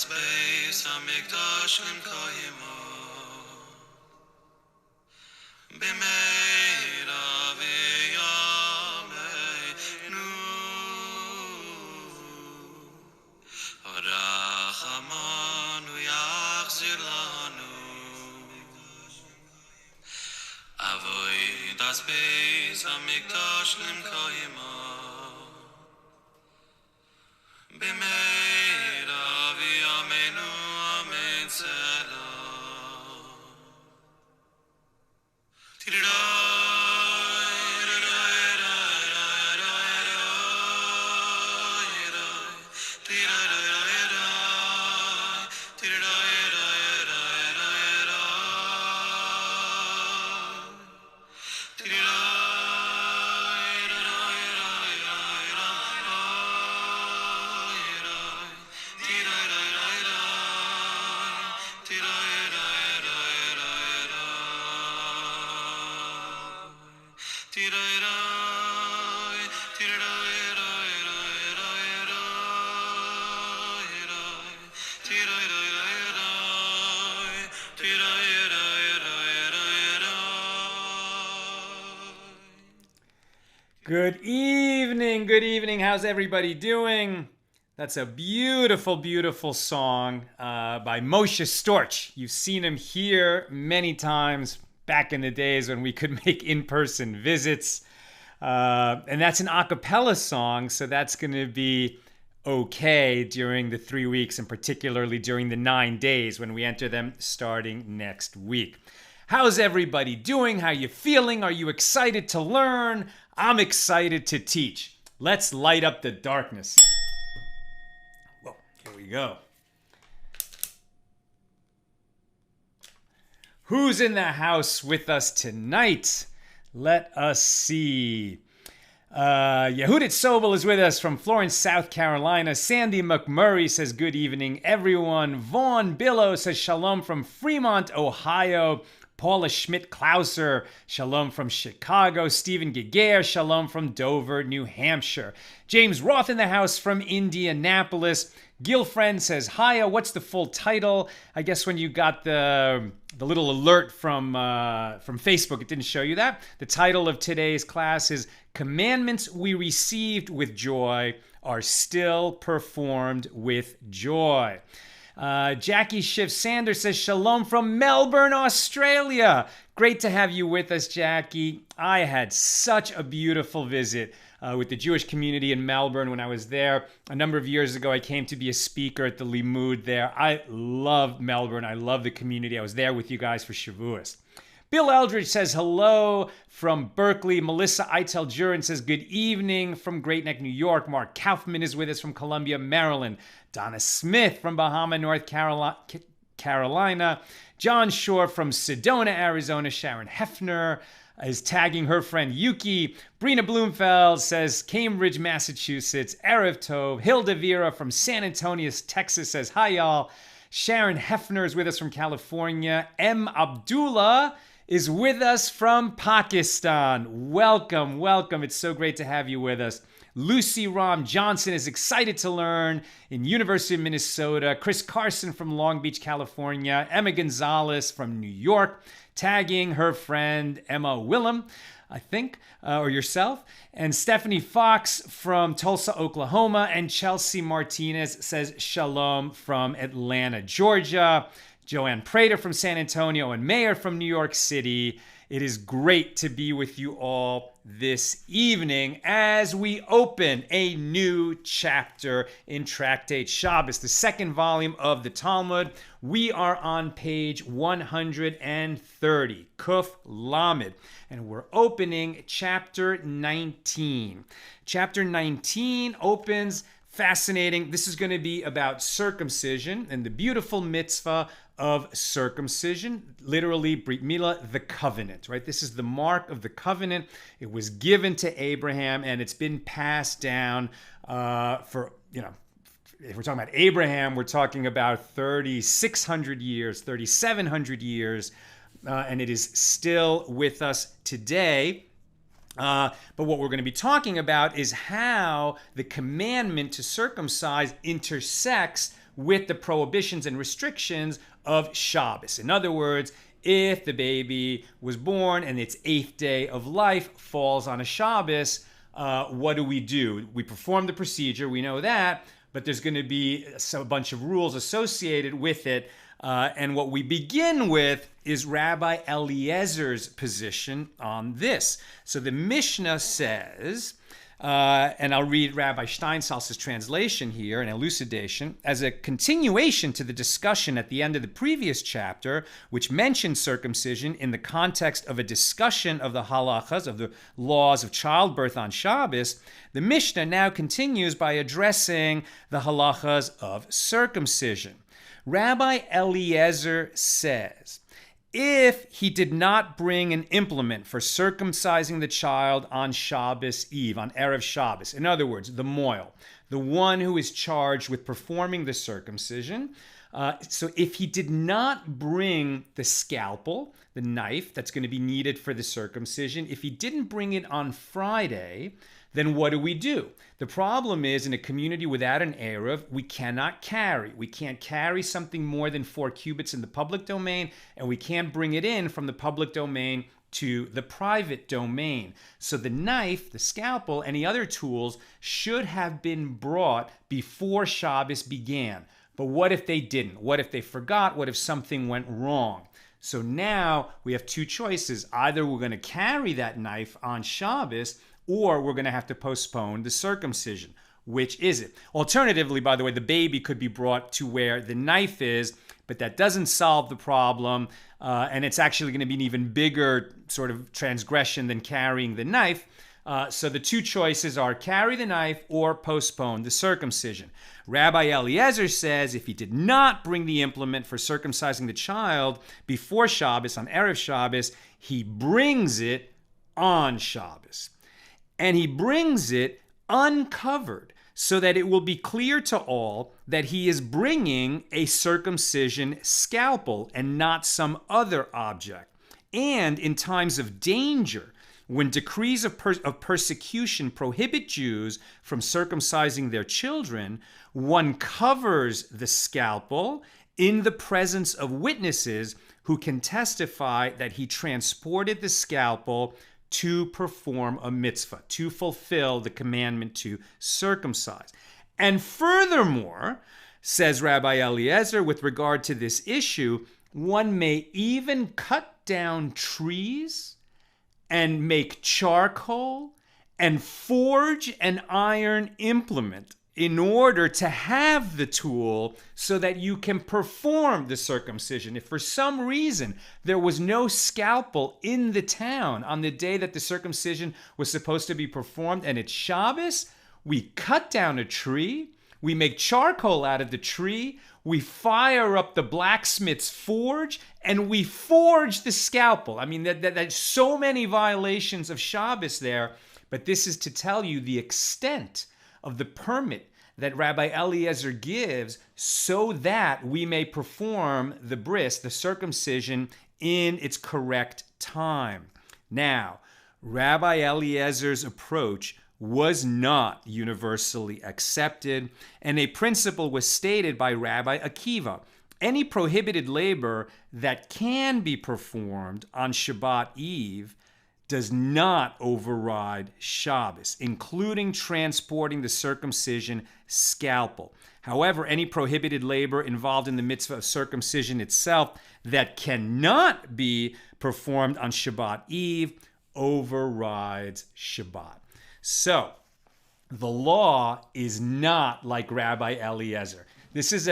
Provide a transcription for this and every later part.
beis hamikdash l'mkoyimo b'meira v'yameinu harachamanu yachzir lanu avodas beis hamikdash l'mkoyimo b'meira v'yameinu amen selah. Good evening. How's everybody doing? That's a beautiful, beautiful song by Moshe Storch. You've seen him here many times back in the days when we could make in-person visits. And that's an a cappella song, so that's going to be okay during the 3 weeks, and particularly during the 9 days when we enter them starting next week. How's everybody doing? How you feeling? Are you excited to learn? I'm excited to teach. Let's light up the darkness. Whoa, here we go. Who's in the house with us tonight? Let us see. Yehudit Sobel is with us from Florence, South Carolina. Sandy McMurray says, good evening, everyone. Vaughn Billow says, shalom from Fremont, Ohio. Paula Schmidt-Klauser, shalom from Chicago. Stephen Giger, shalom from Dover, New Hampshire. James Roth in the house from Indianapolis. Gilfriend says, hiya, what's the full title? I guess when you got the little alert from Facebook, it didn't show you that. The title of today's class is Commandments We Received with Joy Are Still Performed with Joy. Jackie Schiff Sanders says, shalom from Melbourne, Australia. Great to have you with us, Jackie. I had such a beautiful visit with the Jewish community in Melbourne when I was there. A number of years ago, I came to be a speaker at the Limud there. I love Melbourne. I love the community. I was there with you guys for Shavuos. Bill Eldridge says hello from Berkeley. Melissa Eitel-Jurin says good evening from Great Neck, New York. Mark Kaufman is with us from Columbia, Maryland. Donna Smith from Bahama, North Carolina. John Shore from Sedona, Arizona. Sharon Hefner is tagging her friend Yuki. Brina Bloomfeld says Cambridge, Massachusetts. Erev Tov. Hilda Vera from San Antonio, Texas says hi, y'all. Sharon Hefner is with us from California. M. Abdullah is with us from Pakistan. Welcome. It's so great to have you with us. Lucy Ram Johnson is excited to learn in University of Minnesota. Chris Carson from Long Beach, California. Emma Gonzalez from New York, tagging her friend Emma Willem, I think, or yourself. And Stephanie Fox from Tulsa, Oklahoma. And Chelsea Martinez says shalom from Atlanta, Georgia. Joanne Prater from San Antonio and Mayor from New York City. It is great to be with you all this evening as we open a new chapter in Tractate Shabbos, the second volume of the Talmud. We are on page 130, Kuf Lamed, and we're opening chapter 19. Chapter 19 opens fascinating. This is going to be about circumcision and the beautiful mitzvah of circumcision, literally Brit Milah, the covenant, right? This is the mark of the covenant. It was given to Abraham and it's been passed down for, if we're talking about Abraham, we're talking about 3,600 years, 3,700 years, and it is still with us today. But what we're going to be talking about is how the commandment to circumcise intersects with the prohibitions and restrictions of Shabbos. In other words, if the baby was born and its 8th day of life falls on a Shabbos, what do? We perform the procedure, we know that, but there's going to be a bunch of rules associated with it. And what we begin with is Rabbi Eliezer's position on this. So the Mishnah says, and I'll read Rabbi Steinsaltz's translation here, an elucidation, as a continuation to the discussion at the end of the previous chapter, which mentioned circumcision in the context of a discussion of the halachas, of the laws of childbirth on Shabbos. The Mishnah now continues by addressing the halachas of circumcision. Rabbi Eliezer says, if he did not bring an implement for circumcising the child on Shabbos Eve, on Erev Shabbos, in other words, the moil, the one who is charged with performing the circumcision, so if he did not bring the scalpel, the knife that's going to be needed for the circumcision, if he didn't bring it on Friday, then what do? The problem is, in a community without an Erev, we cannot carry. We can't carry something more than 4 cubits in the public domain, and we can't bring it in from the public domain to the private domain. So the knife, the scalpel, any other tools should have been brought before Shabbos began. But what if they didn't? What if they forgot? What if something went wrong? So now we have 2 choices. Either we're going to carry that knife on Shabbos, or we're going to have to postpone the circumcision. Which is it? Alternatively, by the way, the baby could be brought to where the knife is, but that doesn't solve the problem, and it's actually going to be an even bigger sort of transgression than carrying the knife. So the 2 choices are carry the knife or postpone the circumcision. Rabbi Eliezer says if he did not bring the implement for circumcising the child before Shabbos, on Erev Shabbos, he brings it on Shabbos. And he brings it uncovered so that it will be clear to all that he is bringing a circumcision scalpel and not some other object. And in times of danger, when decrees of persecution prohibit Jews from circumcising their children, one covers the scalpel in the presence of witnesses who can testify that he transported the scalpel to perform a mitzvah, to fulfill the commandment to circumcise. And furthermore, says Rabbi Eliezer, with regard to this issue, one may even cut down trees and make charcoal and forge an iron implement in order to have the tool so that you can perform the circumcision. If for some reason there was no scalpel in the town on the day that the circumcision was supposed to be performed and it's Shabbos, we cut down a tree, we make charcoal out of the tree, we fire up the blacksmith's forge, and we forge the scalpel. I mean, there's so many violations of Shabbos there, but this is to tell you the extent of the permit that Rabbi Eliezer gives so that we may perform the bris, the circumcision, in its correct time. Now, Rabbi Eliezer's approach was not universally accepted, and a principle was stated by Rabbi Akiva. Any prohibited labor that can be performed on Shabbat Eve does not override Shabbos, including transporting the circumcision scalpel. However, any prohibited labor involved in the mitzvah of circumcision itself that cannot be performed on Shabbat Eve overrides Shabbat. So, the law is not like Rabbi Eliezer. This is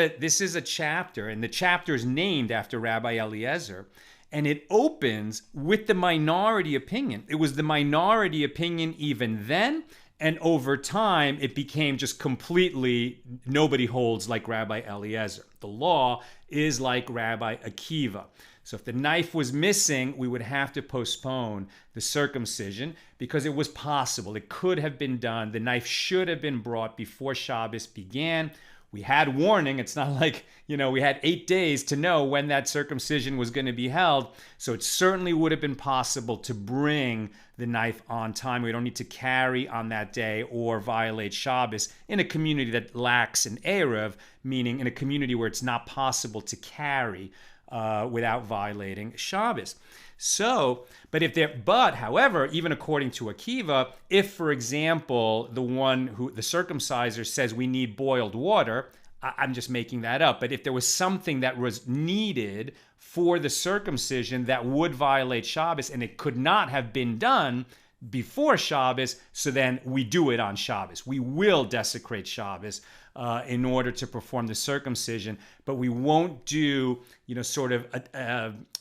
a chapter, and the chapter is named after Rabbi Eliezer, and it opens with the minority opinion. It was the minority opinion even then, and over time, it became just completely, nobody holds like Rabbi Eliezer. The law is like Rabbi Akiva. So if the knife was missing, we would have to postpone the circumcision because it was possible. It could have been done. The knife should have been brought before Shabbos began. We had warning. It's not like, we had 8 days to know when that circumcision was going to be held. So it certainly would have been possible to bring the knife on time. We don't need to carry on that day or violate Shabbos in a community that lacks an Erev, meaning in a community where it's not possible to carry without violating Shabbos. So, however, even according to Akiva, if, for example, the circumciser says we need boiled water, I'm just making that up, but if there was something that was needed for the circumcision that would violate Shabbos and it could not have been done before Shabbos, so then we do it on Shabbos. We will desecrate Shabbos in order to perform the circumcision, but we won't do,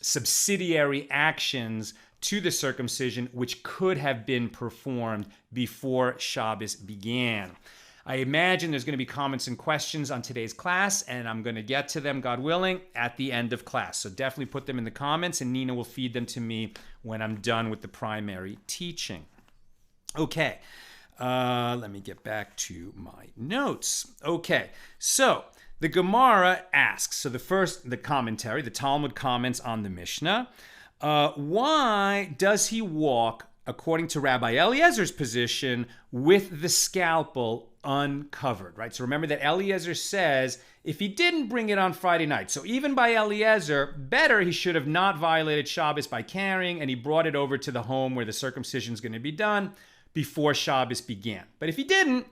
subsidiary actions to the circumcision which could have been performed before Shabbos began. I imagine there's going to be comments and questions on today's class, and I'm going to get to them, God willing, at the end of class. So definitely put them in the comments, and Nina will feed them to me when I'm done with the primary teaching. Okay, let me get back to my notes. Okay, so the Gemara asks, so the commentary, the Talmud comments on the Mishnah, why does he walk, according to Rabbi Eliezer's position, with the scalpel uncovered, right? So remember that Eliezer says if he didn't bring it on Friday night, so even by Eliezer, better he should have not violated Shabbos by carrying, and he brought it over to the home where the circumcision is going to be done before Shabbos began. But if he didn't,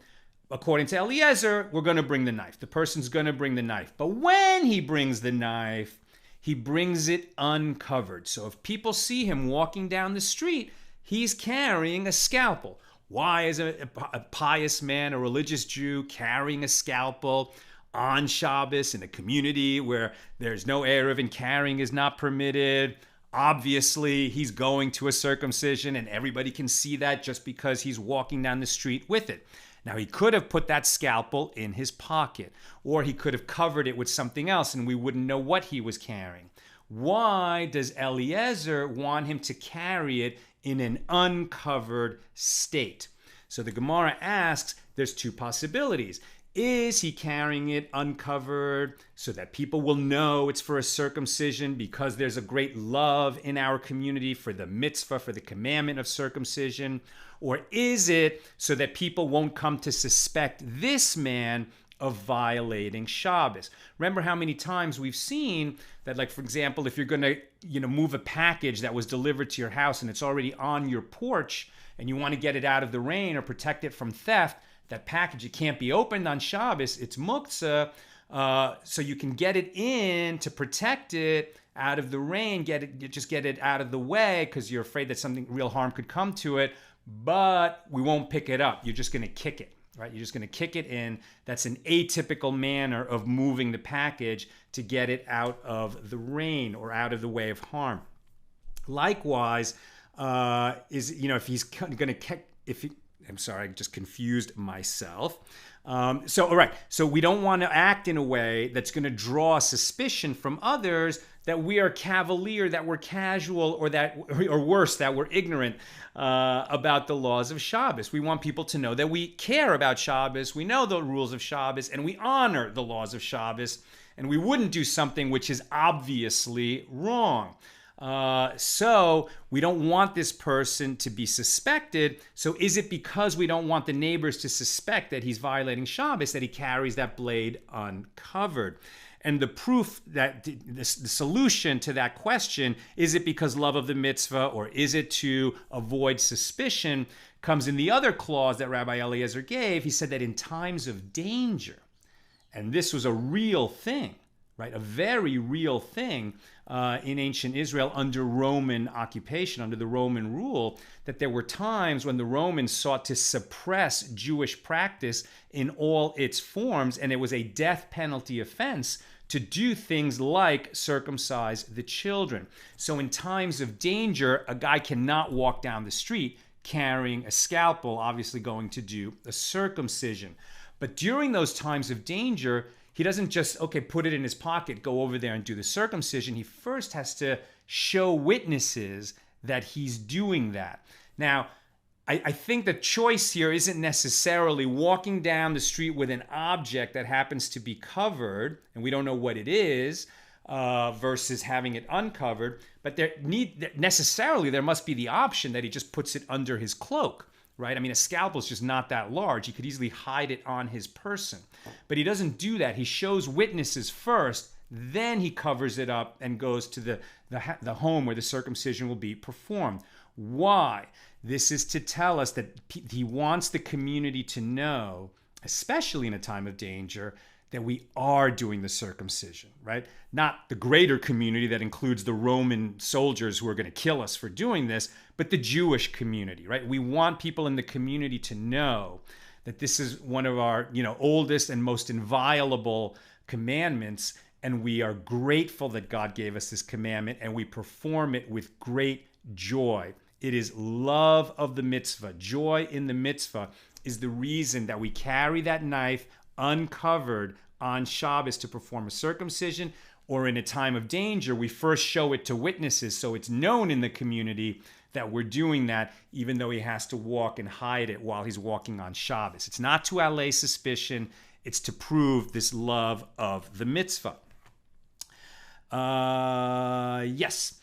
according to Eliezer, we're going to bring the knife. The person's going to bring the knife. But when he brings the knife, he brings it uncovered. So if people see him walking down the street, he's carrying a scalpel. Why is a pious man, a religious Jew, carrying a scalpel on Shabbos in a community where there's no Erev and carrying is not permitted? Obviously, he's going to a circumcision, and everybody can see that just because he's walking down the street with it. Now, he could have put that scalpel in his pocket, or he could have covered it with something else, and we wouldn't know what he was carrying. Why does Eliezer want him to carry it in an uncovered state? So the Gemara asks, there's two possibilities. Is he carrying it uncovered so that people will know it's for a circumcision because there's a great love in our community for the mitzvah, for the commandment of circumcision? Or is it so that people won't come to suspect this man of violating Shabbos? Remember how many times we've seen that, like, for example, if you're going to, move a package that was delivered to your house and it's already on your porch and you want to get it out of the rain or protect it from theft, that package, it can't be opened on Shabbos, it's muktzah, so you can get it in to protect it out of the rain, just get it out of the way because you're afraid that something real harm could come to it, but we won't pick it up. You're just going to kick it. Right? You're just going to kick it in. That's an atypical manner of moving the package to get it out of the rain or out of the way of harm. Likewise, if he's going to kick, I'm sorry, I just confused myself. All right. So we don't want to act in a way that's going to draw suspicion from others that we are cavalier, that we're casual, or worse, that we're ignorant about the laws of Shabbos. We want people to know that we care about Shabbos, we know the rules of Shabbos, and we honor the laws of Shabbos, and we wouldn't do something which is obviously wrong. So we don't want this person to be suspected. So is it because we don't want the neighbors to suspect that he's violating Shabbos that he carries that blade uncovered? And the proof that the solution to that question, is it because love of the mitzvah or is it to avoid suspicion, comes in the other clause that Rabbi Eliezer gave. He said that in times of danger, and this was a real thing, right? A very real thing in ancient Israel under Roman occupation, under the Roman rule, that there were times when the Romans sought to suppress Jewish practice in all its forms, and it was a death penalty offense to do things like circumcise the children. So in times of danger, a guy cannot walk down the street carrying a scalpel, obviously going to do a circumcision. But during those times of danger, he doesn't just, put it in his pocket, go over there and do the circumcision. He first has to show witnesses that he's doing that. Now, I think the choice here isn't necessarily walking down the street with an object that happens to be covered, and we don't know what it is, versus having it uncovered. But there must be the option that he just puts it under his cloak, right? I mean, a scalpel is just not that large. He could easily hide it on his person. But he doesn't do that. He shows witnesses first, then he covers it up and goes to the home where the circumcision will be performed. Why? This is to tell us that he wants the community to know, especially in a time of danger, that we are doing the circumcision, right? Not the greater community that includes the Roman soldiers who are going to kill us for doing this, but the Jewish community, right? We want people in the community to know that this is one of our, oldest and most inviolable commandments, and we are grateful that God gave us this commandment, and we perform it with great joy. It is love of the mitzvah. Joy in the mitzvah is the reason that we carry that knife uncovered on Shabbos to perform a circumcision, or in a time of danger, we first show it to witnesses so it's known in the community that we're doing that, even though he has to walk and hide it while he's walking on Shabbos. It's not to allay suspicion, it's to prove this love of the mitzvah. Yes.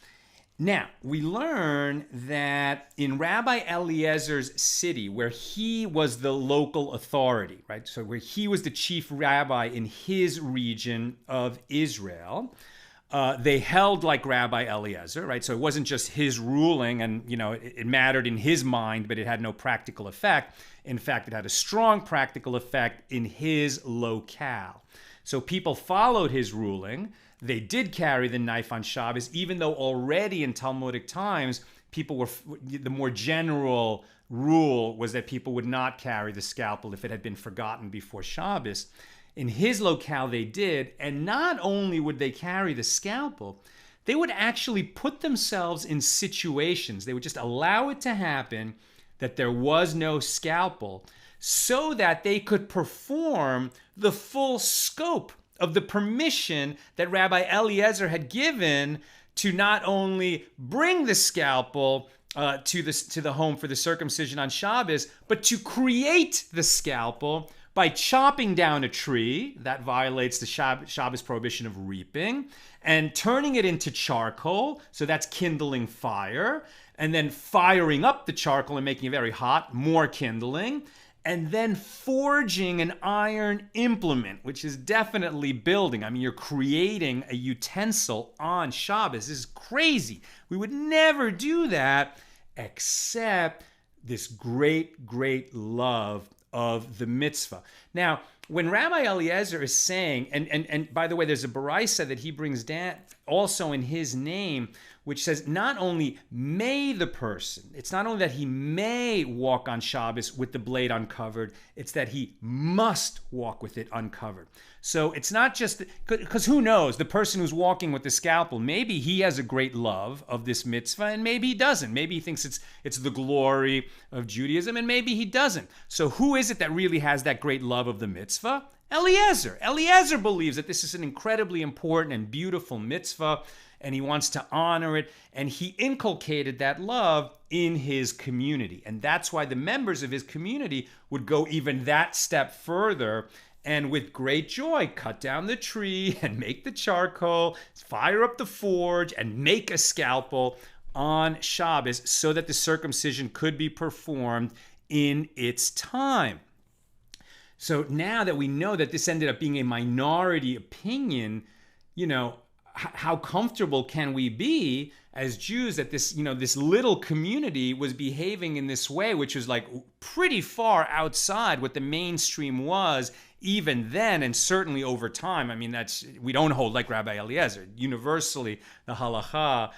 Now, we learn that in Rabbi Eliezer's city, where he was the local authority, right? So where he was the chief rabbi in his region of Israel, they held like Rabbi Eliezer, right? So it wasn't just his ruling and, it mattered in his mind, but it had no practical effect. In fact, it had a strong practical effect in his locale. So people followed his ruling. They did carry the knife on Shabbos, even though already in Talmudic times, the more general rule was that people would not carry the scalpel if it had been forgotten before Shabbos. In his locale, they did. And not only would they carry the scalpel, they would actually put themselves in situations. They would just allow it to happen that there was no scalpel so that they could perform the full scope of the permission that Rabbi Eliezer had given to not only bring the scalpel to the home for the circumcision on Shabbos, but to create the scalpel by chopping down a tree that violates the Shabbos prohibition of reaping, and turning it into charcoal, so that's kindling fire, and then firing up the charcoal and making it very hot, more kindling, and then forging an iron implement, which is definitely building. I mean, you're creating a utensil on Shabbos. This is crazy. We would never do that except this great, great love of the mitzvah. Now, when Rabbi Eliezer is saying, and by the way, there's a baraisa that he brings down also in his name, which says not only may the person, it's not only that he may walk on Shabbos with the blade uncovered, it's that he must walk with it uncovered. So it's not just, because who knows, the person who's walking with the scalpel, maybe he has a great love of this mitzvah and maybe he doesn't. Maybe he thinks it's the glory of Judaism and maybe he doesn't. So who is it that really has that great love of the mitzvah? Eliezer. Eliezer believes that this is an incredibly important and beautiful mitzvah, and he wants to honor it, and he inculcated that love in his community. And that's why the members of his community would go even that step further and with great joy cut down the tree and make the charcoal, fire up the forge, and make a scalpel on Shabbos so that the circumcision could be performed in its time. So now that we know that this ended up being a minority opinion, how comfortable can we be as Jews that this little community was behaving in this way, which was like pretty far outside what the mainstream was even then, and certainly over time. I mean, we don't hold like Rabbi Eliezer. Universally, the halacha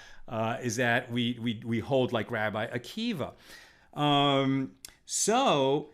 is that we hold like Rabbi Akiva. So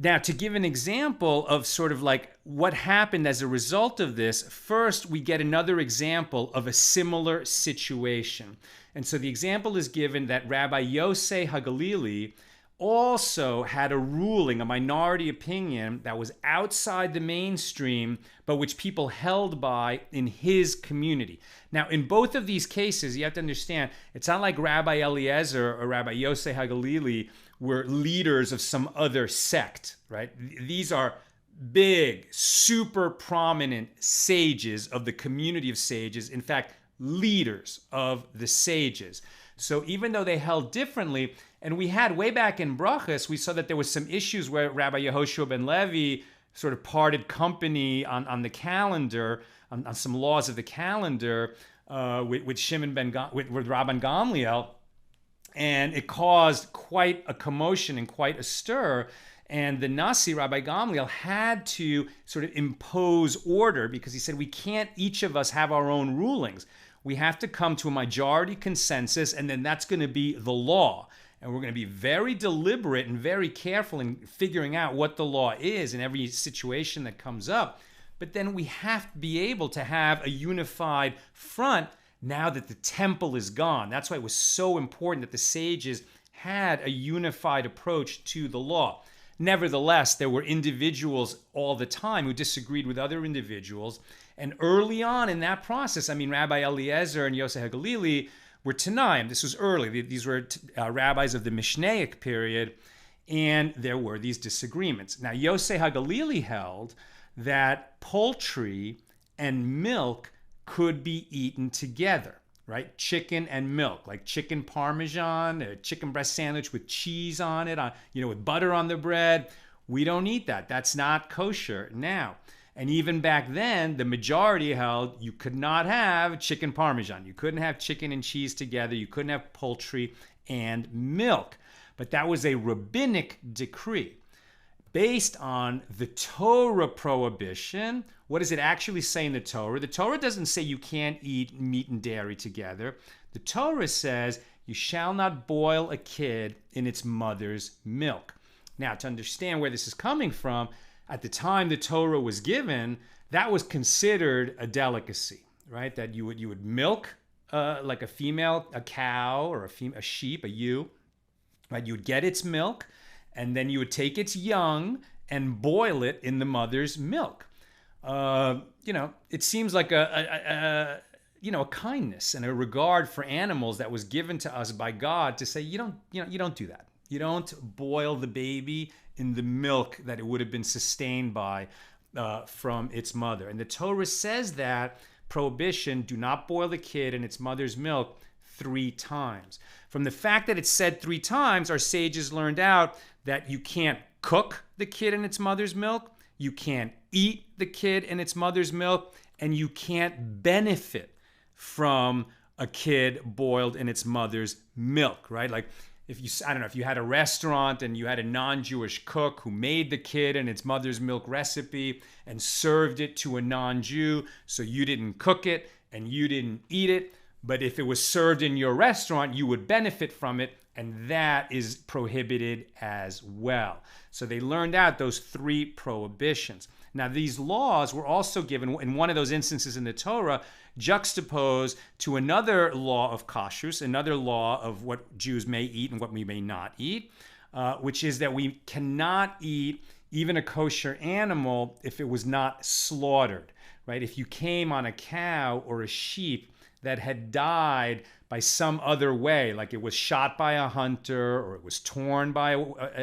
now, to give an example of sort of like what happened as a result of this, first we get another example of a similar situation. And so the example is given that Rabbi Yosei HaGelili also had a ruling, a minority opinion that was outside the mainstream, but which people held by in his community. Now, in both of these cases, you have to understand, it's not like Rabbi Eliezer or Rabbi Yosei HaGelili were leaders of some other sect, right? These are big, super prominent sages of the community of sages. In fact, leaders of the sages. So even though they held differently, and we had way back in Brachas, we saw that there was some issues where Rabbi Yehoshua ben Levi sort of parted company on the calendar, on some laws of the calendar with Shimon with Rabban Gamliel, and it caused quite a commotion and quite a stir. And the Nasi, Rabbi Gamliel, had to sort of impose order because he said, we can't each of us have our own rulings. We have to come to a majority consensus, and then that's going to be the law. And we're going to be very deliberate and very careful in figuring out what the law is in every situation that comes up. But then we have to be able to have a unified front now that the temple is gone. That's why it was so important that the sages had a unified approach to the law. Nevertheless, there were individuals all the time who disagreed with other individuals. And early on in that process, I mean, Rabbi Eliezer and Yosei HaGelili were Tanaim. This was early. These were rabbis of the Mishnaic period, and there were these disagreements. Now, Yosei HaGelili held that poultry and milk could be eaten together, right? Chicken and milk, like chicken parmesan, a chicken breast sandwich with cheese on it, with butter on the bread. We don't eat that. That's not kosher now. And even back then, the majority held you could not have chicken parmesan. You couldn't have chicken and cheese together. You couldn't have poultry and milk. But that was a rabbinic decree based on the Torah prohibition. What does it actually say in the Torah? The Torah doesn't say you can't eat meat and dairy together. The Torah says you shall not boil a kid in its mother's milk. Now, to understand where this is coming from, at the time the Torah was given, that was considered a right? That you would milk like a female, a cow or a sheep, a ewe, right? You would get its milk, and then you would take its young and boil it in the mother's milk. It seems like a kindness and a regard for animals that was given to us by God to say you don't do that. You don't boil the baby in the milk that it would have been sustained by from its mother. And the Torah says that prohibition, do not boil the kid in its mother's milk 3 times. From the fact that it's said 3 times, our sages learned out that you can't cook the kid in its mother's milk, you can't eat the kid in its mother's milk, and you can't benefit from a kid boiled in its mother's milk, right? Like if you had a restaurant and you had a non-Jewish cook who made the kid in its mother's milk recipe and served it to a non-Jew, so you didn't cook it and you didn't eat it, but if it was served in your restaurant, you would benefit from it, and that is prohibited as well. So they learned out those 3 prohibitions. Now, these laws were also given, in one of those instances in the Torah, juxtaposed to another law of kashrus, another law of what Jews may eat and what we may not eat, which is that we cannot eat even a kosher animal if it was not slaughtered, right? If you came on a cow or a sheep that had died by some other way, like it was shot by a hunter, or it was torn by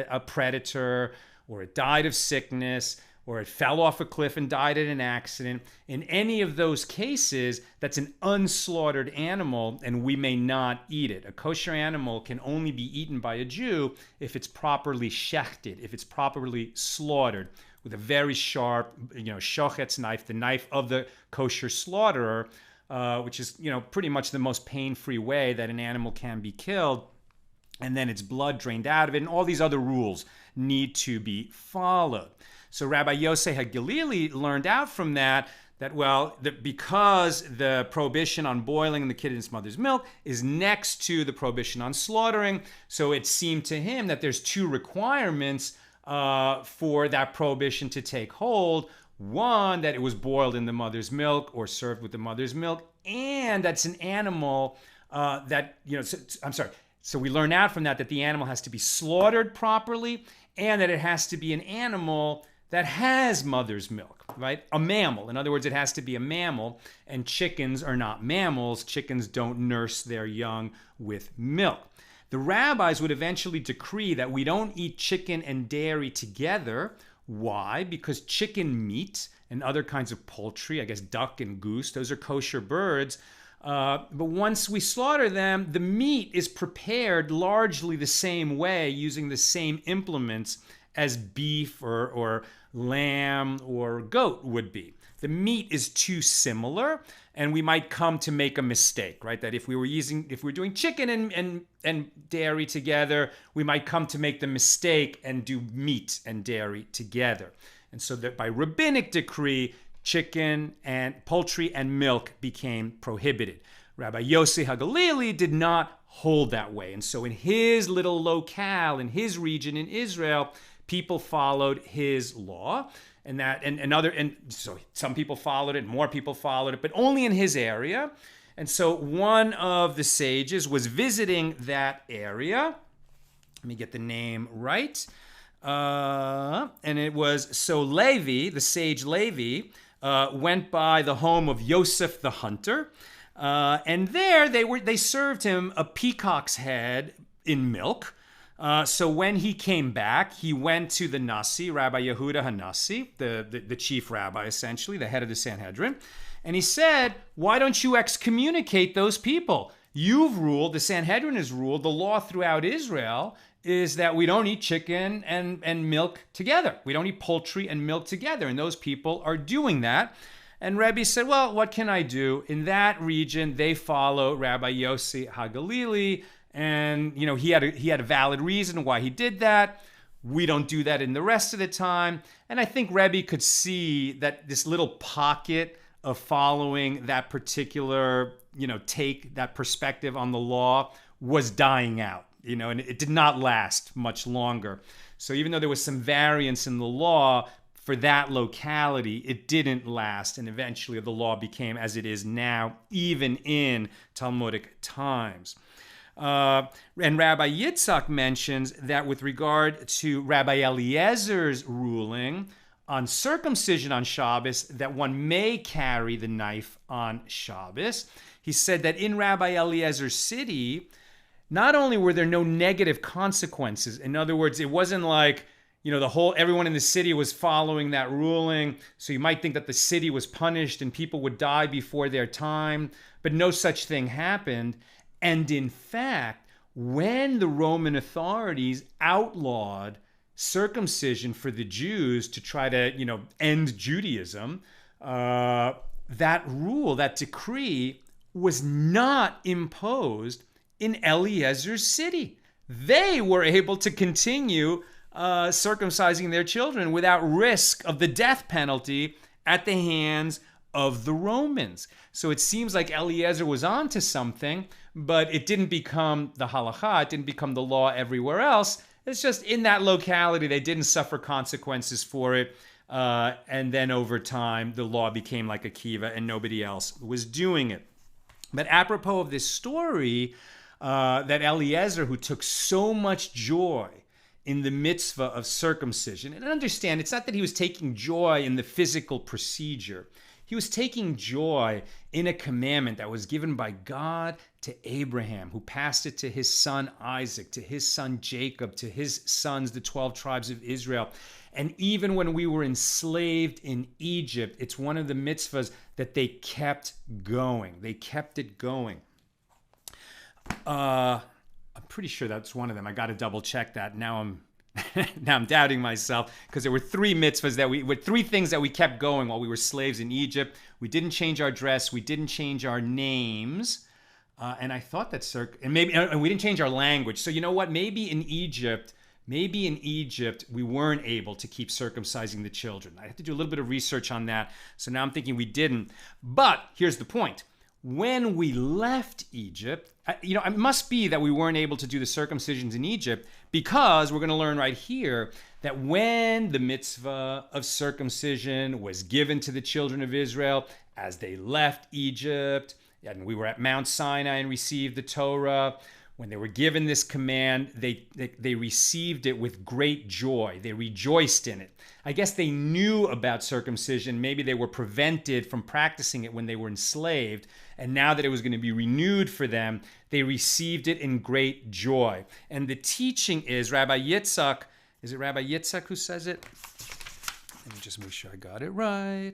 a predator, or it died of sickness, or it fell off a cliff and died in an accident. In any of those cases, that's an unslaughtered animal, and we may not eat it. A kosher animal can only be eaten by a Jew if it's properly shechted, if it's properly slaughtered with a very sharp, shochetz knife, the knife of the kosher slaughterer, which is, pretty much the most pain-free way that an animal can be killed. And then its blood drained out of it, and all these other rules need to be followed. So Rabbi Yosei HaGelili learned out from that because the prohibition on boiling the kid in its mother's milk is next to the prohibition on slaughtering, so it seemed to him that there's 2 requirements for that prohibition to take hold. One, that it was boiled in the mother's milk or served with the mother's milk, and that's an animal So we learn out from that the animal has to be slaughtered properly and that it has to be an animal that has mother's milk, right? A mammal. In other words, it has to be a mammal, and chickens are not mammals. Chickens don't nurse their young with milk. The rabbis would eventually decree that we don't eat chicken and dairy together. Why? Because chicken meat and other kinds of poultry, I guess duck and goose, those are kosher birds. But once we slaughter them, the meat is prepared largely the same way using the same implements as beef or lamb or goat would be. The meat is too similar, and we might come to make a mistake, right? That if we're doing chicken and dairy together, we might come to make the mistake and do meat and dairy together. And so that by rabbinic decree, chicken and poultry and milk became prohibited. Rabbi Yosei HaGelili did not hold that way. And so in his little locale, in his region in Israel, people followed his law. And so some people followed it, more people followed it, but only in his area. And so one of the sages was visiting that area. Let me get the name right. And it was, so Levy, the sage Levy, went by the home of Yosef the hunter. And there they served him a peacock's head in milk. So when he came back, he went to the Nasi, Rabbi Yehuda HaNasi, the chief rabbi, essentially, the head of the Sanhedrin. And he said, why don't you excommunicate those people? You've ruled, the Sanhedrin has ruled, the law throughout Israel is that we don't eat chicken and milk together. We don't eat poultry and milk together. And those people are doing that. And Rebbe said, well, what can I do? In that region, they follow Rabbi Yosei HaGelili. And, he had a valid reason why he did that. We don't do that in the rest of the time. And I think Rebbe could see that this little pocket of following that particular, take, that perspective on the law was dying out, and it did not last much longer. So even though there was some variance in the law for that locality, it didn't last. And eventually the law became as it is now, even in Talmudic times. And Rabbi Yitzhak mentions that with regard to Rabbi Eliezer's ruling on circumcision on Shabbos, that one may carry the knife on Shabbos. He said that in Rabbi Eliezer's city, not only were there no negative consequences, in other words, it wasn't like, everyone in the city was following that ruling, so you might think that the city was punished and people would die before their time, but no such thing happened. And in fact, when the Roman authorities outlawed circumcision for the Jews to try to, end Judaism, that rule, that decree was not imposed in Eliezer's city. They were able to continue circumcising their children without risk of the death penalty at the hands of the Romans. So it seems like Eliezer was onto something, but it didn't become the halakha, it didn't become the law everywhere else. It's just in that locality, they didn't suffer consequences for it. And then over time, the law became like Akiva and nobody else was doing it. But apropos of this story, that Eliezer, who took so much joy in the mitzvah of circumcision, and understand, it's not that he was taking joy in the physical procedure. He was taking joy in a commandment that was given by God to Abraham, who passed it to his son Isaac, to his son Jacob, to his sons, the 12 tribes of Israel. And even when we were enslaved in Egypt, it's one of the mitzvahs that they kept going. They kept it going. I'm pretty sure that's one of them. I got to double check that. Now I'm doubting myself, because there were three mitzvahs three things that we kept going while we were slaves in Egypt. We didn't change our dress. We didn't change our names. And I thought that and we didn't change our language. So you know what? Maybe in Egypt, we weren't able to keep circumcising the children. I have to do a little bit of research on that. So now I'm thinking we didn't. But here's the point. When we left Egypt, it must be that we weren't able to do the circumcisions in Egypt, because we're going to learn right here that when the mitzvah of circumcision was given to the children of Israel as they left Egypt, and we were at Mount Sinai and received the Torah, when they were given this command, they received it with great joy. They rejoiced in it. I guess they knew about circumcision. Maybe they were prevented from practicing it when they were enslaved. And now that it was going to be renewed for them, they received it in great joy. And the teaching is Rabbi Yitzhak. Is it Rabbi Yitzhak who says it? Let me just make sure I got it right.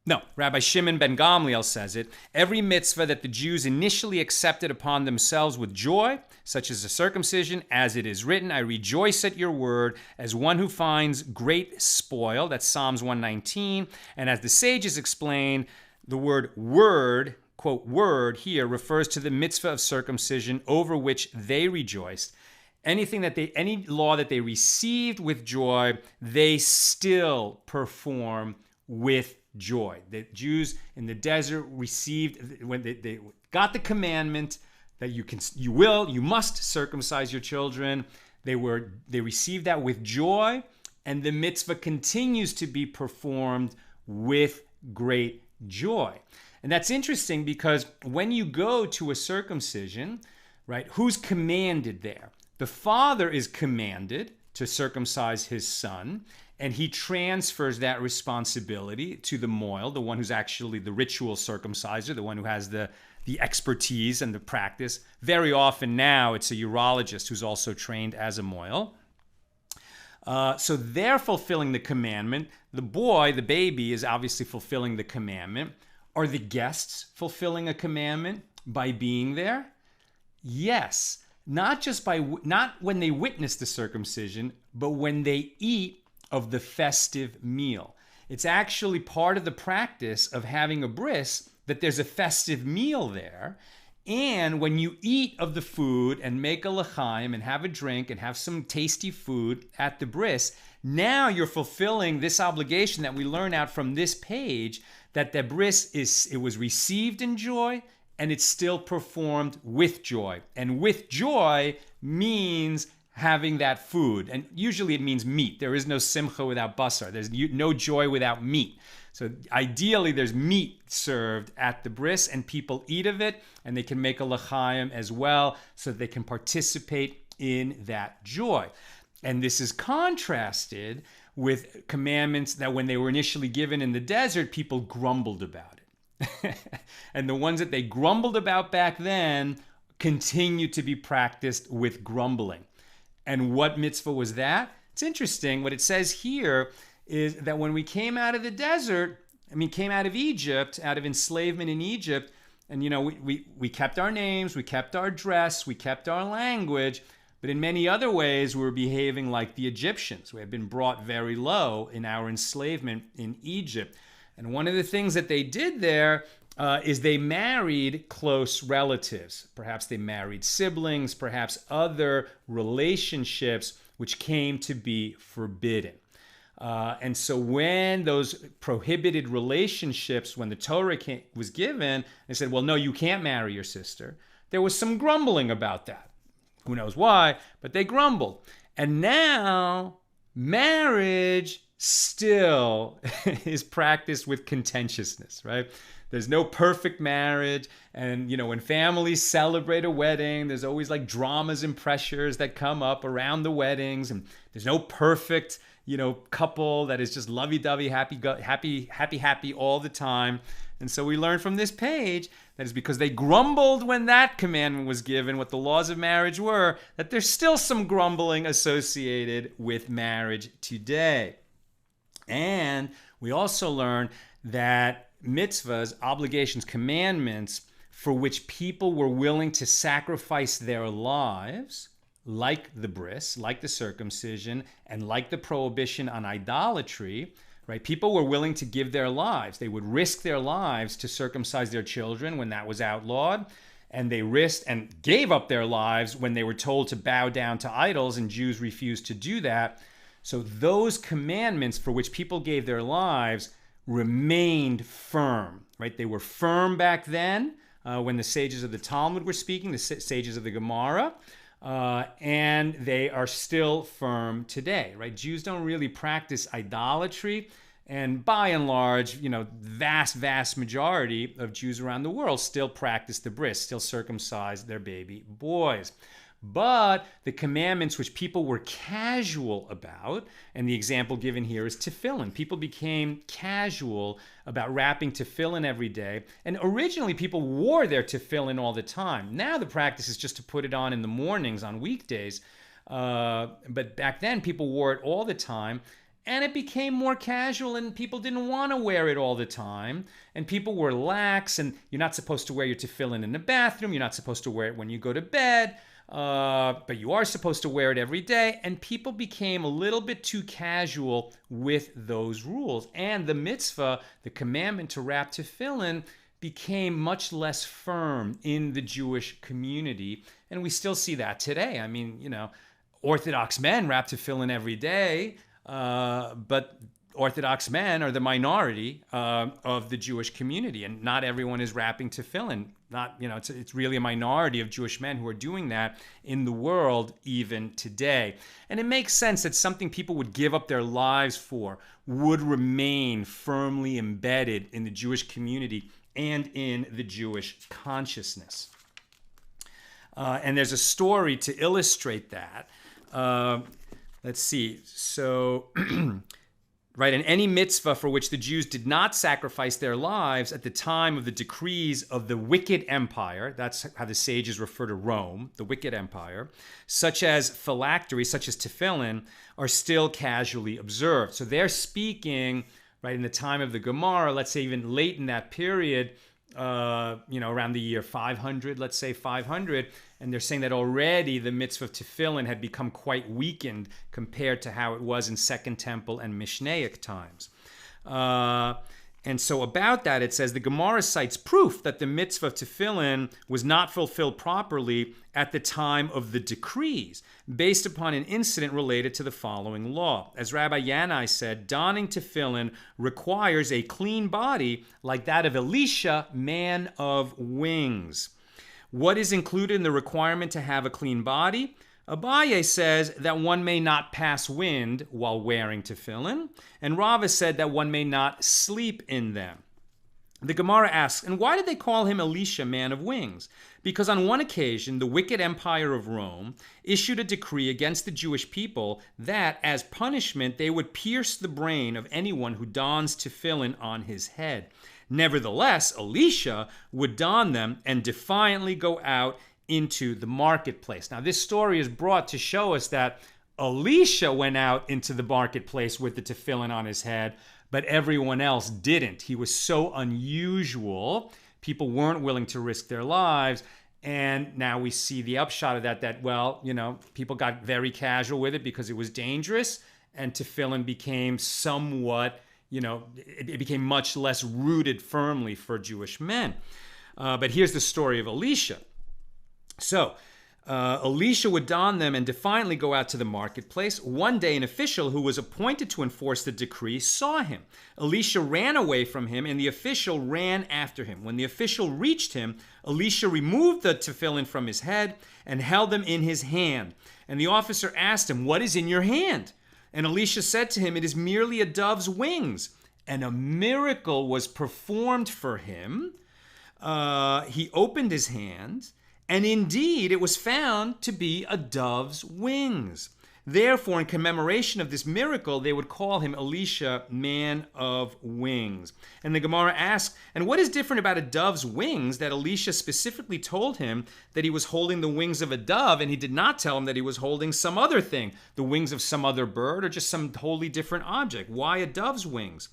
No, Rabbi Shimon ben Gamliel says it. Every mitzvah that the Jews initially accepted upon themselves with joy, such as the circumcision, as it is written, I rejoice at your word, as one who finds great spoil. That's Psalms 119. And as the sages explain, the word, quote, word here refers to the mitzvah of circumcision over which they rejoiced. Any law that they received with joy, they still perform with joy. The Jews in the desert received, when they got the commandment that you must circumcise your children. They received that with joy, and the mitzvah continues to be performed with great joy. And that's interesting because when you go to a circumcision, right, who's commanded there? The father is commanded to circumcise his son, and he transfers that responsibility to the moil, the one who's actually the ritual circumciser, the one who has the expertise and the practice. Very often now, it's a urologist who's also trained as a moil. So they're fulfilling the commandment. The boy, the baby, is obviously fulfilling the commandment. Are the guests fulfilling a commandment by being there? Yes. Not when they witness the circumcision, but when they eat of the festive meal. It's actually part of the practice of having a bris that there's a festive meal there. And when you eat of the food and make a l'chaim and have a drink and have some tasty food at the bris, now you're fulfilling this obligation that we learn out from this page, that the bris was received in joy and it's still performed with joy. And with joy means having that food. And usually it means meat. There is no simcha without basar. There's no joy without meat. So ideally there's meat served at the bris and people eat of it, and they can make a l'chaim as well so that they can participate in that joy. And this is contrasted with commandments that when they were initially given in the desert, people grumbled about it. And the ones that they grumbled about back then continue to be practiced with grumbling. And what mitzvah was that? It's interesting. What it says here is that when we came out of the desert, came out of Egypt, out of enslavement in Egypt, and we kept our names, we kept our dress, we kept our language, but in many other ways we were behaving like the Egyptians. We had been brought very low in our enslavement in Egypt. And one of the things that they did there is they married close relatives. Perhaps they married siblings, perhaps other relationships which came to be forbidden. And so when those prohibited relationships, when the Torah was given, they said, well, no, you can't marry your sister. There was some grumbling about that. Who knows why, but they grumbled. And now marriage still is practiced with contentiousness, right? There's no perfect marriage. And, when families celebrate a wedding, there's always like dramas and pressures that come up around the weddings. And there's no perfect, couple that is just lovey-dovey, happy all the time. And so we learn from this page that is because they grumbled when that commandment was given, what the laws of marriage were, that there's still some grumbling associated with marriage today. And we also learn that mitzvahs, obligations, commandments for which people were willing to sacrifice their lives, like the bris, like the circumcision, and like the prohibition on idolatry, right? People were willing to give their lives. They would risk their lives to circumcise their children when that was outlawed. And they risked and gave up their lives when they were told to bow down to idols, and Jews refused to do that. So those commandments for which people gave their lives remained firm, right? They were firm back then when the sages of the Talmud were speaking, the sages of the Gemara, and they are still firm today, right? Jews don't really practice idolatry And by and large, vast majority of Jews around the world still practice the bris, still circumcise their baby boys. But the commandments which people were casual about, and the example given here is tefillin. People became casual about wrapping tefillin every day. And originally people wore their tefillin all the time. Now the practice is just to put it on in the mornings on weekdays. But back then people wore it all the time. And it became more casual and people didn't want to wear it all the time. And people were lax, and you're not supposed to wear your tefillin in the bathroom. You're not supposed to wear it when you go to bed. But you are supposed to wear it every day. And people became a little bit too casual with those rules. And the mitzvah, the commandment to wrap tefillin, became much less firm in the Jewish community. And we still see that today. I mean, Orthodox men wrap tefillin every day. But Orthodox men are the minority of the Jewish community, and not everyone is wrapping tefillin. It's really a minority of Jewish men who are doing that in the world even today. And it makes sense that something people would give up their lives for would remain firmly embedded in the Jewish community and in the Jewish consciousness. And there's a story to illustrate that. Let's see. So, right, in any mitzvah for which the Jews did not sacrifice their lives at the time of the decrees of the wicked empire, that's how the sages refer to Rome, the wicked empire, such as phylactery, such as tefillin, are still casually observed. So they're speaking, right, in the time of the Gemara, let's say even late in that period, around the year 500, let's say 500, and they're saying that already the mitzvah of tefillin had become quite weakened compared to how it was in Second Temple and Mishnaic times. And so about that, it says the Gemara cites proof that the mitzvah of tefillin was not fulfilled properly at the time of the decrees, based upon an incident related to the following law. As Rabbi Yanai said, donning tefillin requires a clean body like that of Elisha, man of wings. What is included in the requirement to have a clean body? Abaye says that one may not pass wind while wearing tefillin, and Rava said that one may not sleep in them. The Gemara asks, and why did they call him Elisha, man of wings? Because on one occasion, the wicked empire of Rome issued a decree against the Jewish people that, as punishment, they would pierce the brain of anyone who dons tefillin on his head. Nevertheless, Elisha would don them and defiantly go out into the marketplace. Now, this story is brought to show us that Elisha went out into the marketplace with the tefillin on his head, but everyone else didn't. He was so unusual. People weren't willing to risk their lives. And now we see the upshot of that, people got very casual with it because it was dangerous, and tefillin became somewhat, it became much less rooted firmly for Jewish men. But here's the story of Elisha. So, Elisha would don them and defiantly go out to the marketplace. One day, an official who was appointed to enforce the decree saw him. Elisha ran away from him, and the official ran after him. When the official reached him, Elisha removed the tefillin from his head and held them in his hand. And the officer asked him, "What is in your hand?" And Elisha said to him, "It is merely a dove's wings." And a miracle was performed for him. He opened his hand, and indeed, it was found to be a dove's wings. Therefore, in commemoration of this miracle, they would call him Elisha, man of wings. And the Gemara asks, and what is different about a dove's wings that Elisha specifically told him that he was holding the wings of a dove, and he did not tell him that he was holding some other thing, the wings of some other bird or just some wholly different object? Why a dove's wings?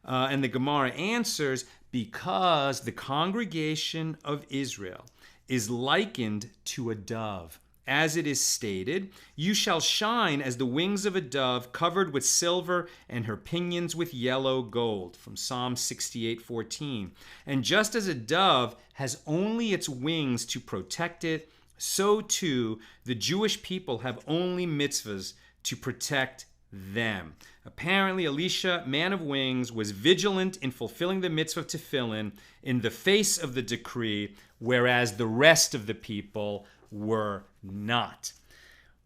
And the Gemara answers, because the congregation of Israel is likened to a dove. As it is stated, "You shall shine as the wings of a dove covered with silver and her pinions with yellow gold," from Psalm 68:14. And just as a dove has only its wings to protect it, so too the Jewish people have only mitzvahs to protect them. Apparently, Elisha, man of wings, was vigilant in fulfilling the mitzvah of tefillin in the face of the decree, whereas the rest of the people were not.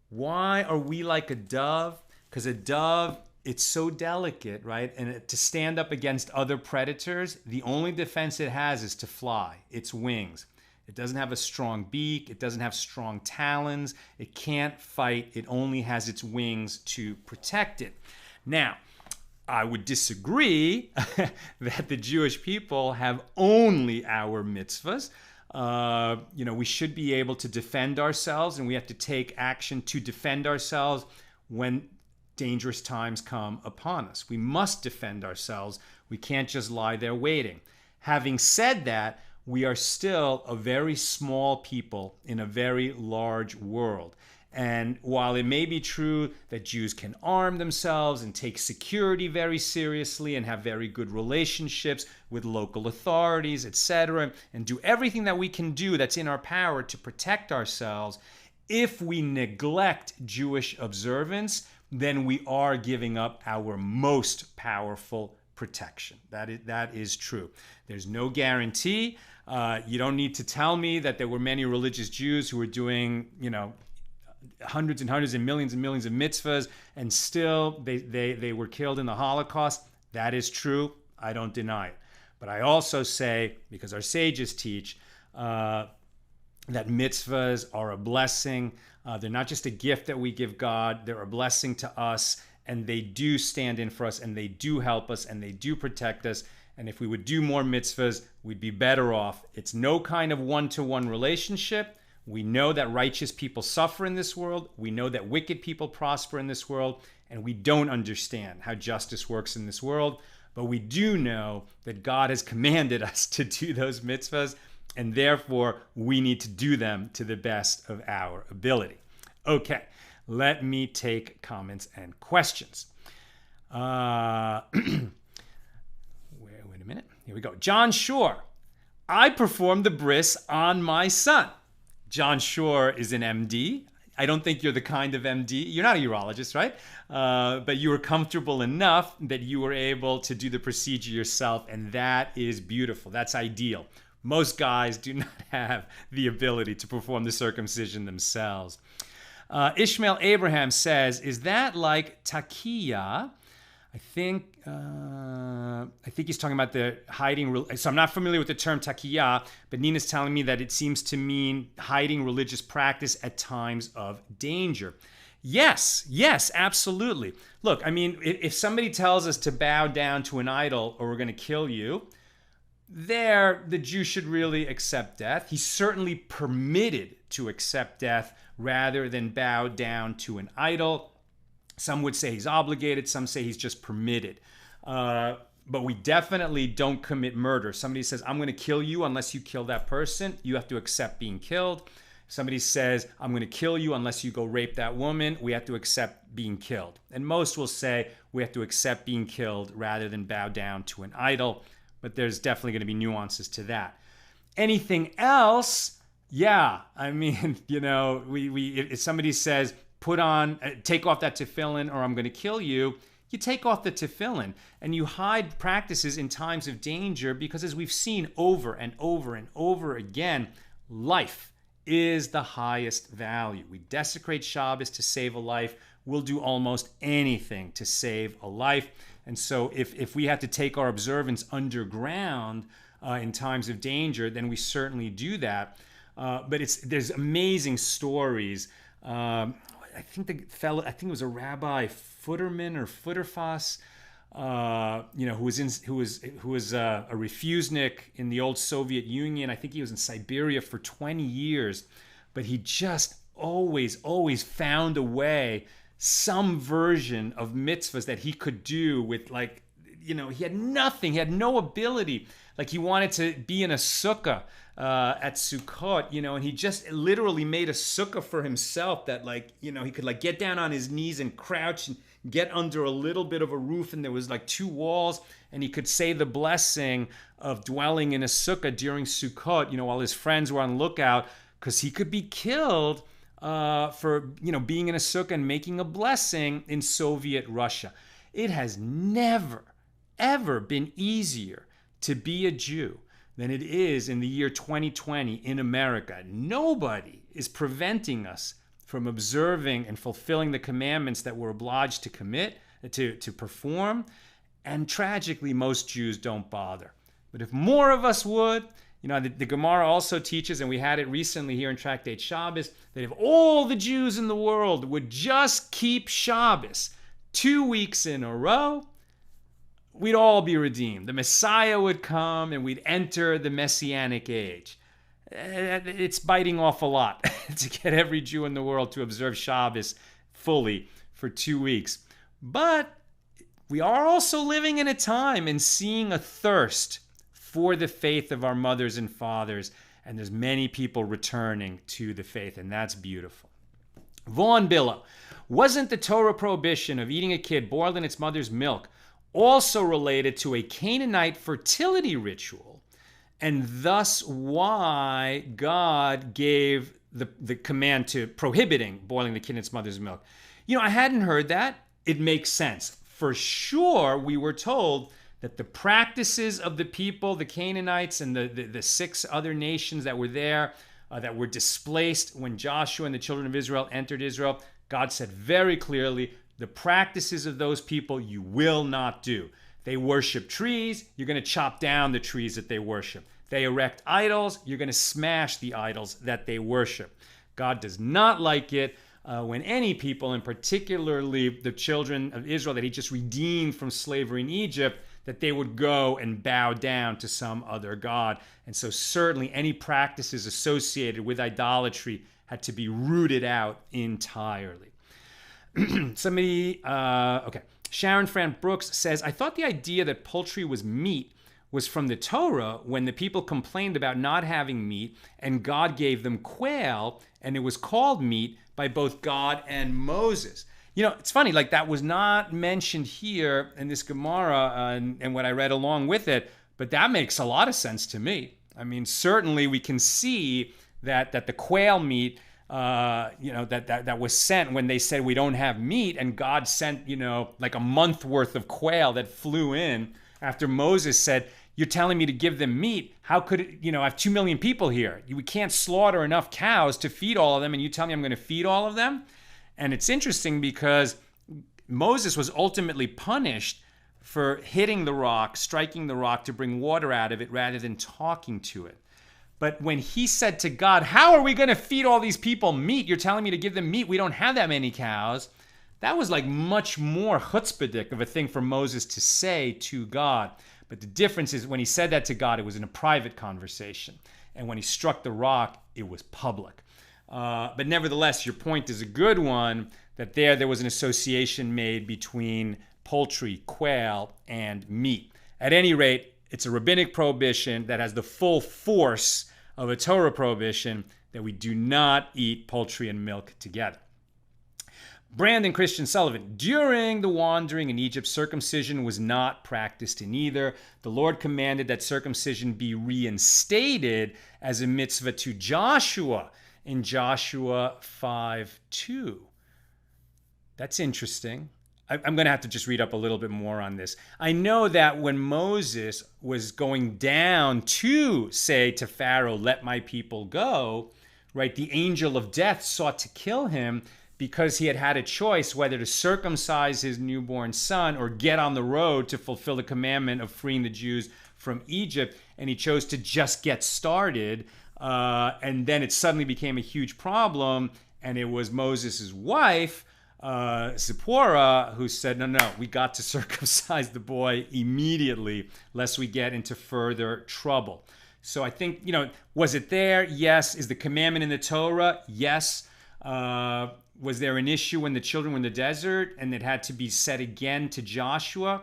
Why are we like a dove? Because a dove it's so delicate, right? And to stand up against other predators, the only defense it has is to fly, its wings. It doesn't have a strong beak. It doesn't have strong talons. It can't fight. It only has its wings to protect it. Now, I would disagree that the Jewish people have only our mitzvahs. We should be able to defend ourselves, and we have to take action to defend ourselves when dangerous times come upon us. We must defend ourselves. We can't just lie there waiting. Having said that, we are still a very small people in a very large world. And while it may be true that Jews can arm themselves and take security very seriously and have very good relationships with local authorities, etc., and do everything that we can do that's in our power to protect ourselves, if we neglect Jewish observance, then we are giving up our most powerful protection. That is true. There's no guarantee. You don't need to tell me that there were many religious Jews who were doing, hundreds and hundreds and millions of mitzvahs, and still they were killed in the Holocaust. That is true. I don't deny it. But I also say, because our sages teach, that mitzvahs are a blessing. They're not just a gift that we give God. They're a blessing to us, and they do stand in for us, and they do help us, and they do protect us. And if we would do more mitzvahs, we'd be better off. It's no kind of one-to-one relationship. We know that righteous people suffer in this world. We know that wicked people prosper in this world. And we don't understand how justice works in this world. But we do know that God has commanded us to do those mitzvahs. And therefore, we need to do them to the best of our ability. Okay, let me take comments and questions. Wait a minute. Here we go. John Shore. I performed the bris on my son. John Shore is an MD. I don't think you're the kind of MD. You're not a urologist, right? But you were comfortable enough that you were able to do the procedure yourself, and that is beautiful. That's ideal. Most guys do not have the ability to perform the circumcision themselves. Ishmael Abraham says, is that like takiya? I think he's talking about the hiding. So I'm not familiar with the term takiya, but Nina's telling me that it seems to mean hiding religious practice at times of danger. Yes, absolutely. Look, I mean, if somebody tells us to bow down to an idol or we're going to kill you, the Jew should really accept death. He's certainly permitted to accept death rather than bow down to an idol. Some would say he's obligated. Some say he's just permitted. But we definitely don't commit murder. Somebody says, I'm going to kill you unless you kill that person. You have to accept being killed. Somebody says, I'm going to kill you unless you go rape that woman. We have to accept being killed. And most will say we have to accept being killed rather than bow down to an idol. But there's definitely going to be nuances to that. Anything else? Yeah. I mean, if somebody says, take off that tefillin or I'm going to kill you, you take off the tefillin and you hide practices in times of danger because, as we've seen over and over and over again, life is the highest value. We desecrate Shabbos to save a life. We'll do almost anything to save a life. And so if we have to take our observance underground in times of danger, then we certainly do that. But there's amazing stories. I think it was a Rabbi Futterman or Futterfass, who was a refusenik in the old Soviet Union. I think he was in Siberia for 20 years, but he just always found a way, some version of mitzvahs that he could do with, he had nothing, he had no ability. Like, he wanted to be in a sukkah at Sukkot, and he just literally made a sukkah for himself that, he could get down on his knees and crouch and get under a little bit of a roof, and there was two walls, and he could say the blessing of dwelling in a sukkah during Sukkot, while his friends were on lookout, because he could be killed for being in a sukkah and making a blessing in Soviet Russia. It has never, ever been easier to be a Jew than it is in the year 2020 in America. Nobody is preventing us from observing and fulfilling the commandments that we're obliged to commit. to perform. And tragically, most Jews don't bother. But if more of us would, the Gemara also teaches, and we had it recently here in Tractate Shabbos, that if all the Jews in the world would just keep Shabbos 2 weeks in a row, we'd all be redeemed. The Messiah would come and we'd enter the Messianic age. It's biting off a lot to get every Jew in the world to observe Shabbos fully for 2 weeks. But we are also living in a time and seeing a thirst for the faith of our mothers and fathers, and there's many people returning to the faith, and that's beautiful. Vaughn Billow, wasn't the Torah prohibition of eating a kid boiled in its mother's milk also related to a Canaanite fertility ritual, and thus why God gave the command to prohibiting boiling the kid in its mother's milk? I hadn't heard that. It makes sense. For sure, we were told that the practices of the people, the Canaanites and the 6 other nations that were there, that were displaced when Joshua and the children of Israel entered Israel, God said very clearly, the practices of those people you will not do. They worship trees, you're going to chop down the trees that they worship. They erect idols, you're going to smash the idols that they worship. God does not like it when any people, and particularly the children of Israel that he just redeemed from slavery in Egypt, that they would go and bow down to some other god. And so certainly any practices associated with idolatry had to be rooted out entirely. Sharon Fran Brooks says, I thought the idea that poultry was meat was from the Torah when the people complained about not having meat and God gave them quail and it was called meat by both God and Moses. It's funny, that was not mentioned here in this Gemara and what I read along with it, but that makes a lot of sense to me. I mean, certainly we can see that the quail meat, that was sent when they said we don't have meat, and God sent, like a month worth of quail that flew in after Moses said, you're telling me to give them meat. How could it, I have 2 million people here. We can't slaughter enough cows to feed all of them, and you tell me I'm going to feed all of them? And it's interesting because Moses was ultimately punished for hitting the rock, striking the rock to bring water out of it rather than talking to it. But when he said to God, how are we going to feed all these people meat? You're telling me to give them meat. We don't have that many cows. That was much more chutzpahdik of a thing for Moses to say to God. But the difference is when he said that to God, it was in a private conversation. And when he struck the rock, it was public. But nevertheless, your point is a good one, that there was an association made between poultry, quail, and meat. At any rate, it's a rabbinic prohibition that has the full force of a Torah prohibition that we do not eat poultry and milk together. Brandon Sullivan, during the wandering in Egypt, circumcision was not practiced in either. The Lord commanded that circumcision be reinstated as a mitzvah to Joshua in Joshua 5:2. That's interesting. I'm going to have to just read up a little bit more on this. I know that when Moses was going down to say to Pharaoh, let my people go, right, the angel of death sought to kill him because he had a choice whether to circumcise his newborn son or get on the road to fulfill the commandment of freeing the Jews from Egypt. And he chose to just get started. And then it suddenly became a huge problem. And it was Moses' wife, Zipporah, who said, no, we got to circumcise the boy immediately, lest we get into further trouble. So I think, was it there? Yes. Is the commandment in the Torah? Yes. Was there an issue when the children were in the desert and it had to be said again to Joshua?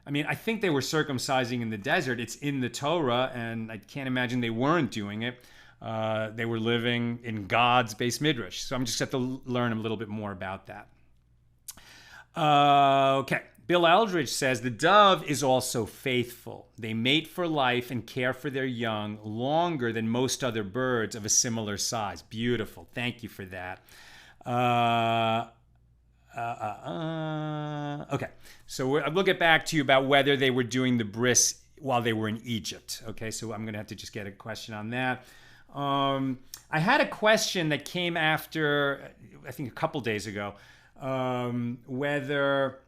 I mean, I think they were circumcising in the desert. It's in the Torah, and I can't imagine they weren't doing it. They were living in God's base midrash. So I'm just going to have to learn a little bit more about that. Okay. Bill Eldridge says, the dove is also faithful. They mate for life and care for their young longer than most other birds of a similar size. Beautiful. Thank you for that. Okay. So we'll get back to you about whether they were doing the bris while they were in Egypt. Okay. So I'm going to have to just get a question on that. I had a question that came after, I think a couple days ago, whether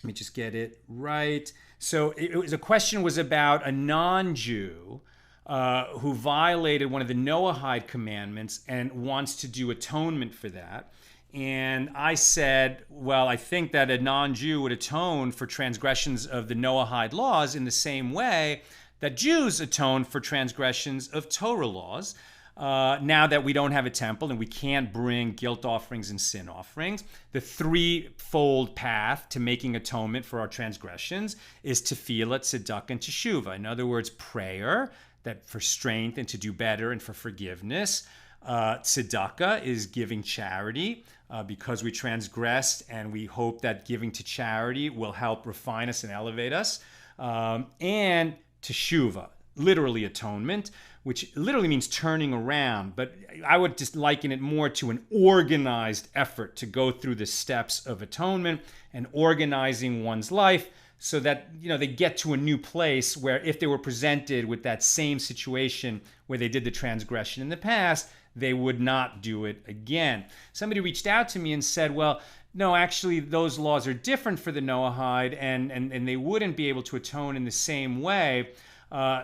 Let me just get it right. So the question was about a non-Jew who violated one of the Noahide commandments and wants to do atonement for that. And I said, well, I think that a non-Jew would atone for transgressions of the Noahide laws in the same way that Jews atone for transgressions of Torah laws. Now that we don't have a temple and we can't bring guilt offerings and sin offerings, the threefold path to making atonement for our transgressions is tefillah, tzedakah, and teshuva. In other words, prayer that for strength and to do better and for forgiveness. Tzedakah is giving charity because we transgressed, and we hope that giving to charity will help refine us and elevate us. And teshuva, literally atonement, which literally means turning around, but I would just liken it more to an organized effort to go through the steps of atonement and organizing one's life so that, you know, they get to a new place where if they were presented with that same situation where they did the transgression in the past, they would not do it again. Somebody reached out to me and said, well, no, actually those laws are different for the Noahide and they wouldn't be able to atone in the same way.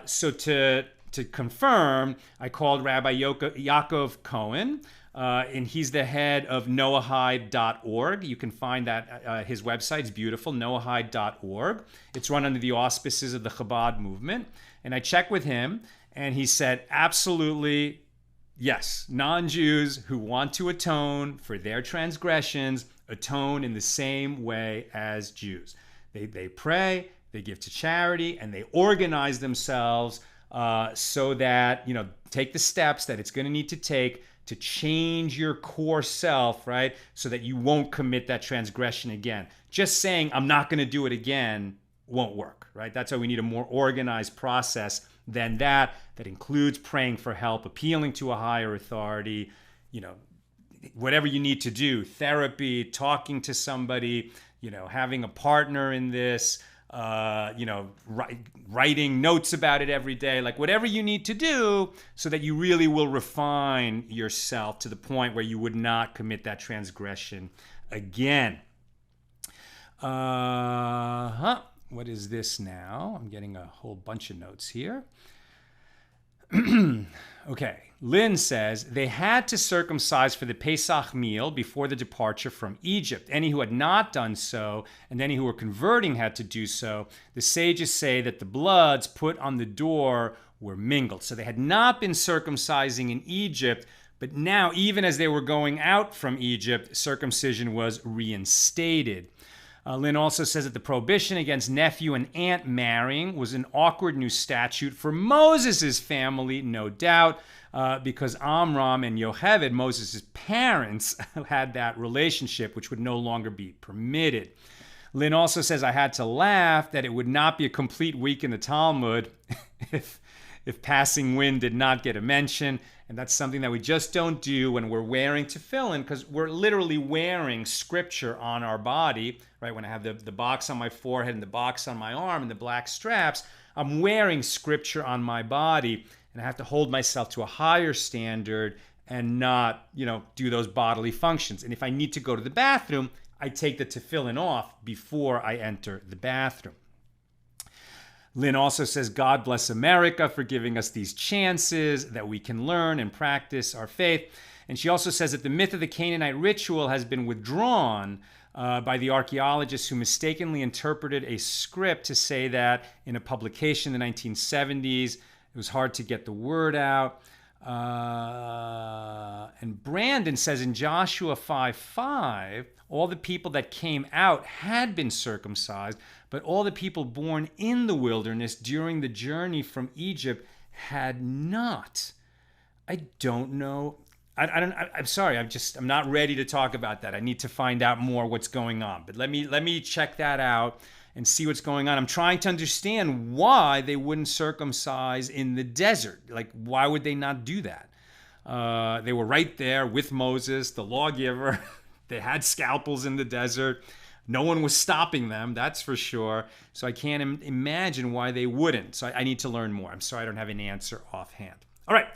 So to confirm, I called Rabbi Yaakov Cohen, and he's the head of Noahide.org. You can find that his website's beautiful, Noahide.org. It's run under the auspices of the Chabad movement. And I checked with him, and he said, absolutely, yes, non-Jews who want to atone for their transgressions atone in the same way as Jews. They pray, they give to charity, and they organize themselves so that, you know, take the steps that it's going to need to take to change your core self, right? So that you won't commit that transgression again. Just saying, I'm not going to do it again won't work, right? That's why we need a more organized process than that includes praying for help, appealing to a higher authority, you know, whatever you need to do, therapy, talking to somebody, you know, having a partner in this, you know, writing notes about it every day, like whatever you need to do so that you really will refine yourself to the point where you would not commit that transgression again. What is this now? I'm getting a whole bunch of notes here. Okay. Lynn says, they had to circumcise for the Pesach meal before the departure from Egypt. Any who had not done so, and any who were converting had to do so. The sages say that the bloods put on the door were mingled. So they had not been circumcising in Egypt, but now, even as they were going out from Egypt, circumcision was reinstated. Lynn also says that the prohibition against nephew and aunt marrying was an awkward new statute for Moses' family, no doubt, because Amram and Yocheved, Moses' parents, had that relationship, which would no longer be permitted. Lynn also says, I had to laugh that it would not be a complete week in the Talmud if passing wind did not get a mention. And that's something that we just don't do when we're wearing tefillin, because we're literally wearing scripture on our body, right? When I have the box on my forehead and the box on my arm and the black straps, I'm wearing scripture on my body, and I have to hold myself to a higher standard and not, you know, do those bodily functions. And if I need to go to the bathroom, I take the tefillin off before I enter the bathroom. Lynn also says, God bless America for giving us these chances that we can learn and practice our faith. And she also says that the myth of the Canaanite ritual has been withdrawn by the archaeologists who mistakenly interpreted a script to say that in a publication in the 1970s, it was hard to get the word out. And Brandon says in Joshua 5:5, all the people that came out had been circumcised, but all the people born in the wilderness during the journey from Egypt had not. I don't know. I'm sorry. I'm not ready to talk about that. I need to find out more what's going on. But let me check that out and see what's going on. I'm trying to understand why they wouldn't circumcise in the desert. Like, why would they not do that? They were right there with Moses, the lawgiver. They had scalpels in the desert. No one was stopping them, that's for sure. So I can't imagine why they wouldn't. So I need to learn more. I'm sorry I don't have an answer offhand. All right.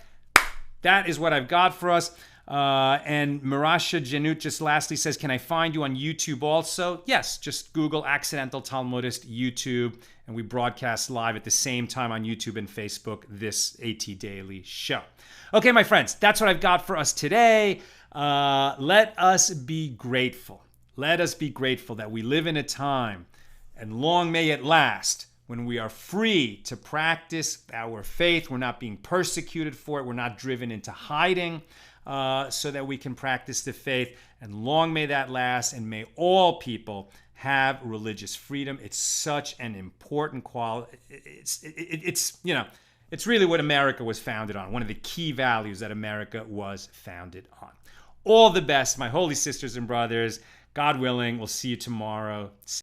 That is what I've got for us. And Marasha Janut just lastly says, can I find you on YouTube also? Yes, just Google Accidental Talmudist YouTube, and we broadcast live at the same time on YouTube and Facebook, this AT Daily show. Okay, my friends, that's what I've got for us today. Let us be grateful. Let us be grateful that we live in a time, and long may it last, when we are free to practice our faith. We're not being persecuted for it. We're not driven into hiding so that we can practice the faith. And long may that last, and may all people have religious freedom. It's such an important quality. It's really what America was founded on, one of the key values that America was founded on. All the best, my holy sisters and brothers. God willing, we'll see you tomorrow.